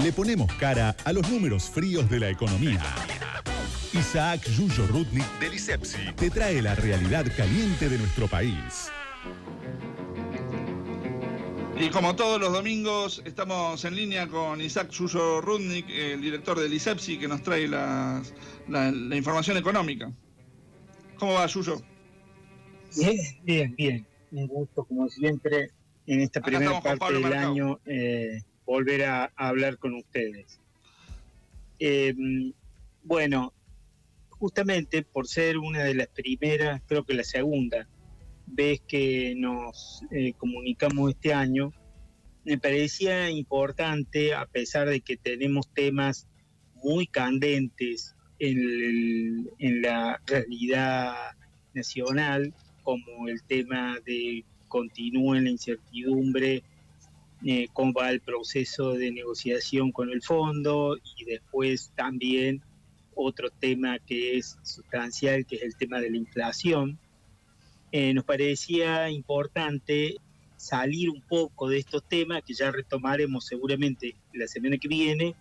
Le ponemos cara a los números fríos de la economía. Isaac Yuyo Rudnik del ISEPSI te trae la realidad caliente de nuestro país. Y como todos los domingos, estamos en línea con Isaac Yuyo Rudnik, el director del ISEPSI, que nos trae la información económica. ¿Cómo va, Yuyo? Bien. Un gusto, como siempre, en esta primera parte del año, volver a hablar con ustedes. Bueno, justamente por ser una de las primeras, creo que la segunda vez que nos comunicamos este año, me parecía importante, a pesar de que tenemos temas muy candentes en la realidad nacional, como el tema de continúa en la incertidumbre, cómo va el proceso de negociación con el fondo, y después también otro tema que es sustancial, que es el tema de la inflación. Nos parecía importante salir un poco de estos temas, que ya retomaremos seguramente la semana que viene,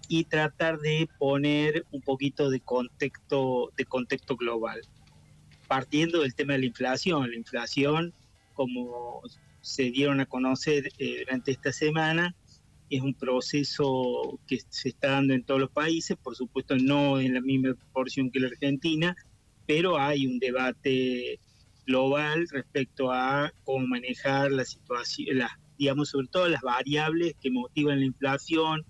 y tratar de poner un poquito de contexto global. Partiendo del tema de la inflación, como se dieron a conocer durante esta semana, es un proceso que se está dando en todos los países, por supuesto no en la misma proporción que la Argentina, pero hay un debate global respecto a cómo manejar la situación, digamos, sobre todo las variables que motivan la inflación,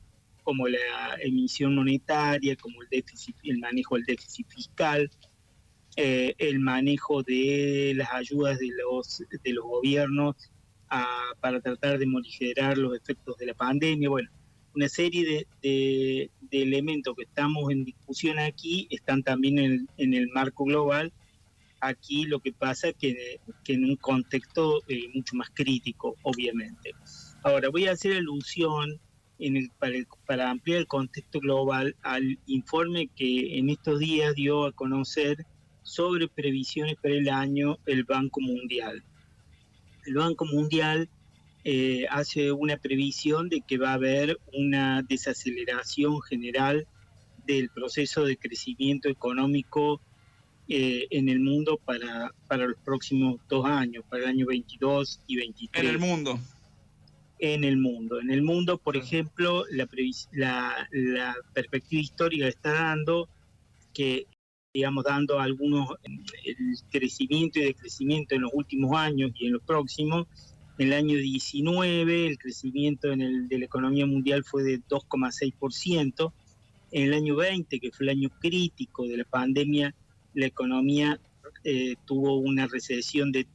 como la emisión monetaria, como el manejo del déficit fiscal, el manejo de las ayudas de los gobiernos para tratar de morigerar los efectos de la pandemia. Bueno, una serie de elementos que estamos en discusión aquí están también en el marco global. Aquí lo que pasa es que en un contexto mucho más crítico, obviamente. Ahora, voy a hacer alusión para ampliar el contexto global al informe que en estos días dio a conocer sobre previsiones para el año el Banco Mundial. El Banco Mundial hace una previsión de que va a haber una desaceleración general del proceso de crecimiento económico en el mundo para los próximos 2 años, para el año 22 y 23. En el mundo. En el mundo, por ejemplo, la perspectiva histórica está dando que, digamos, dando algunos, el crecimiento y decrecimiento en los últimos años y en los próximos. En el año 19 el crecimiento de la economía mundial fue de 2,6%. En el año 20, que fue el año crítico de la pandemia, la economía tuvo una recesión de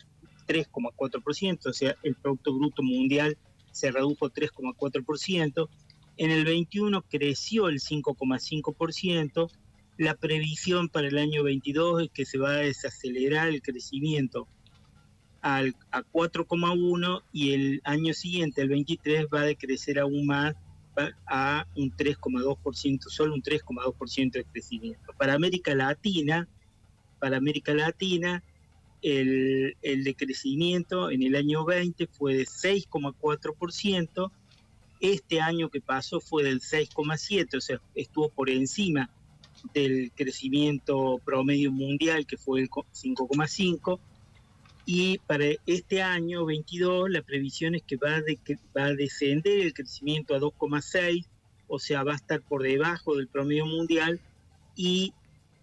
3,4%, o sea, el Producto Bruto Mundial se redujo 3,4%. En el 21 creció el 5,5%. La previsión para el año 22 es que se va a desacelerar el crecimiento a 4,1%, y el año siguiente, el 23, va a decrecer aún más a un 3,2%, solo un 3,2% de crecimiento. Para América Latina, el decrecimiento en el año 20 fue de 6,4%, este año que pasó fue del 6,7%, o sea, estuvo por encima del crecimiento promedio mundial, que fue el 5,5%, y para este año 22 la previsión es que va a descender el crecimiento a 2,6%, o sea, va a estar por debajo del promedio mundial, y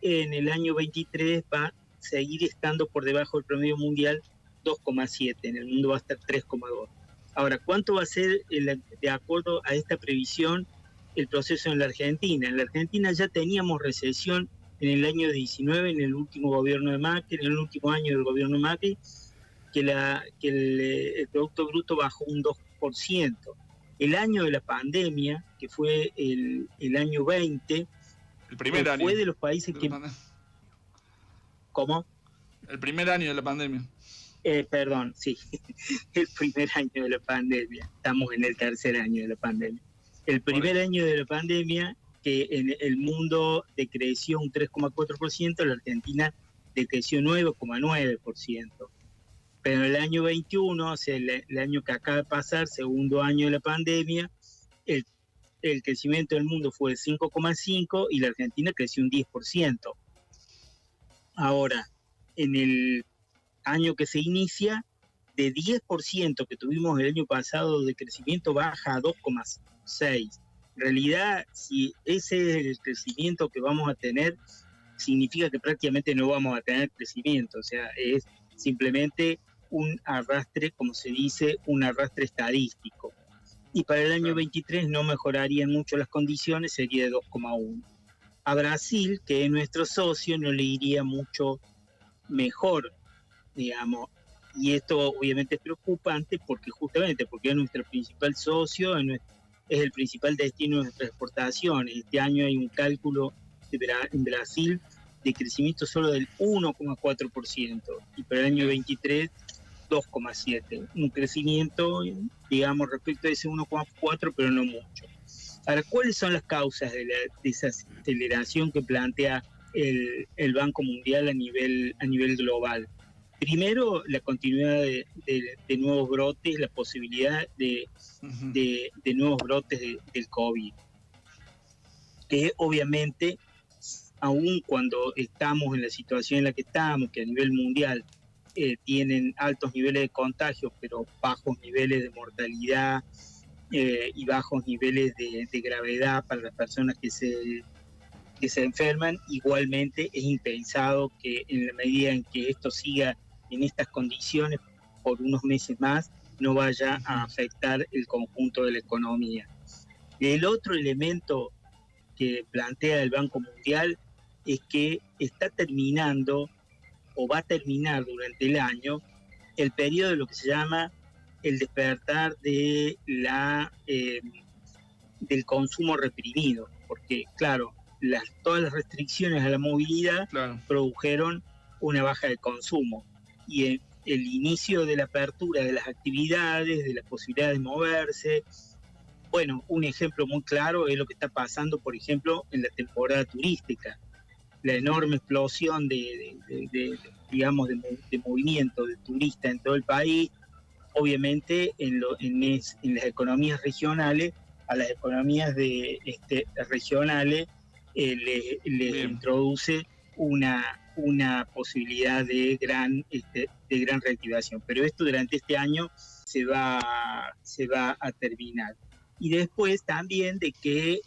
en el año 23 va a seguir estando por debajo del promedio mundial, 2,7%, en el mundo va a estar 3,2%. Ahora, ¿cuánto va a ser, de acuerdo a esta previsión, el proceso en la Argentina? En la Argentina ya teníamos recesión en el año 19, en el último gobierno de Macri, en el último año del gobierno de Macri, que el Producto Bruto bajó un 2%. El año de la pandemia, que fue el año 20, el primer año fue de los países que... ¿Cómo? El primer año de la pandemia. Perdón, sí, el primer año de la pandemia. Estamos en el tercer año de la pandemia. El primer año de la pandemia, que en el mundo decreció un 3,4%, la Argentina decreció 9,9%. Pero en el año 21, o sea, el año que acaba de pasar, segundo año de la pandemia, el el crecimiento del mundo fue de 5,5 y la Argentina creció un 10%. Ahora, en el año que se inicia, de 10% que tuvimos el año pasado de crecimiento baja a 2,6. En realidad, si ese es el crecimiento que vamos a tener, significa que prácticamente no vamos a tener crecimiento. O sea, es simplemente un arrastre, como se dice, un arrastre estadístico. Y para el año 23 no mejorarían mucho las condiciones, sería de 2,1. A Brasil, que es nuestro socio, no le iría mucho mejor, digamos. Y esto obviamente es preocupante porque es nuestro principal socio, es el principal destino de nuestras exportaciones. Este año hay un cálculo en Brasil de crecimiento solo del 1,4% y para el año 23 2,7%. Un crecimiento, digamos, respecto a ese 1,4%, pero no mucho. Ahora, ¿cuáles son las causas de esa aceleración que plantea el Banco Mundial a nivel global? Primero, la continuidad de nuevos brotes, la posibilidad de nuevos brotes del COVID, que obviamente, aun cuando estamos en la situación en la que estamos, que a nivel mundial tienen altos niveles de contagios, pero bajos niveles de mortalidad y bajos niveles de gravedad para las personas que se enferman, igualmente es impensado que en la medida en que esto siga en estas condiciones por unos meses más, no vaya a afectar el conjunto de la economía. El otro elemento que plantea el Banco Mundial es que está terminando o va a terminar durante el año el periodo de lo que se llama el despertar de del consumo reprimido, porque claro, todas las restricciones a la movilidad produjeron una baja de consumo y el inicio de la apertura de las actividades, de la posibilidad de moverse. Bueno, un ejemplo muy claro es lo que está pasando, por ejemplo, en la temporada turística. La enorme explosión de movimiento de turistas en todo el país, obviamente en las economías regionales, a las economías regionales les introduce una posibilidad de gran reactivación. Pero esto durante este año se va a terminar. Y después también de que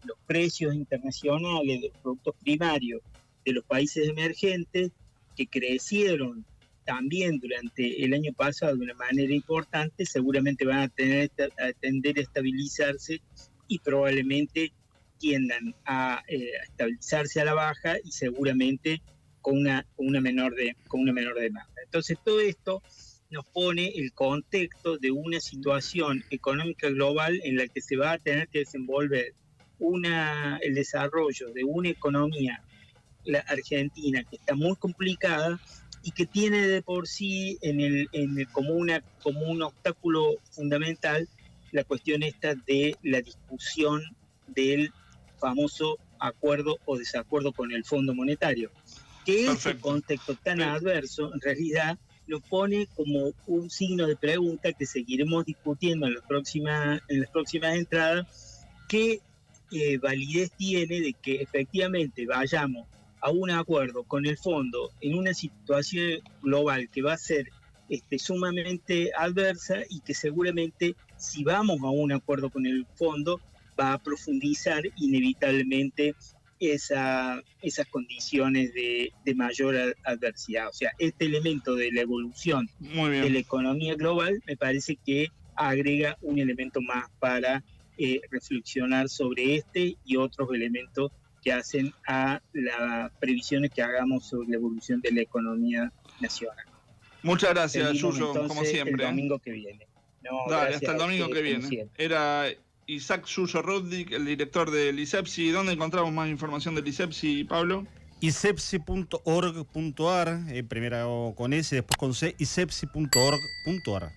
los precios internacionales de los productos primarios de los países emergentes, que crecieron también durante el año pasado de una manera importante, seguramente van a tender a estabilizarse y probablemente tiendan a estabilizarse a la baja y seguramente con una menor demanda. Entonces todo esto nos pone el contexto de una situación económica global en la que se va a tener que desenvolver el desarrollo de una economía, la Argentina, que está muy complicada y que tiene de por sí como un obstáculo fundamental la cuestión esta de la discusión del famoso acuerdo o desacuerdo con el Fondo Monetario. Que ese contexto tan adverso, en realidad, lo pone como un signo de pregunta que seguiremos discutiendo en las próximas entradas, qué validez tiene de que efectivamente vayamos a un acuerdo con el fondo en una situación global que va a ser sumamente adversa y que seguramente si vamos a un acuerdo con el fondo va a profundizar inevitablemente esas condiciones de mayor adversidad. O sea, este elemento de la evolución de la economía global me parece que agrega un elemento más para reflexionar sobre y otros elementos que hacen a las previsiones que hagamos sobre la evolución de la economía nacional. Muchas gracias, Yuyo, como siempre. El domingo que viene. Dale, hasta el domingo que viene. Era Isaac Yuyo Rudnick, el director del ISEPSI. ¿Dónde encontramos más información del ISEPSI, Pablo? isepsi.org.ar, primero con S, después con C, isepsi.org.ar.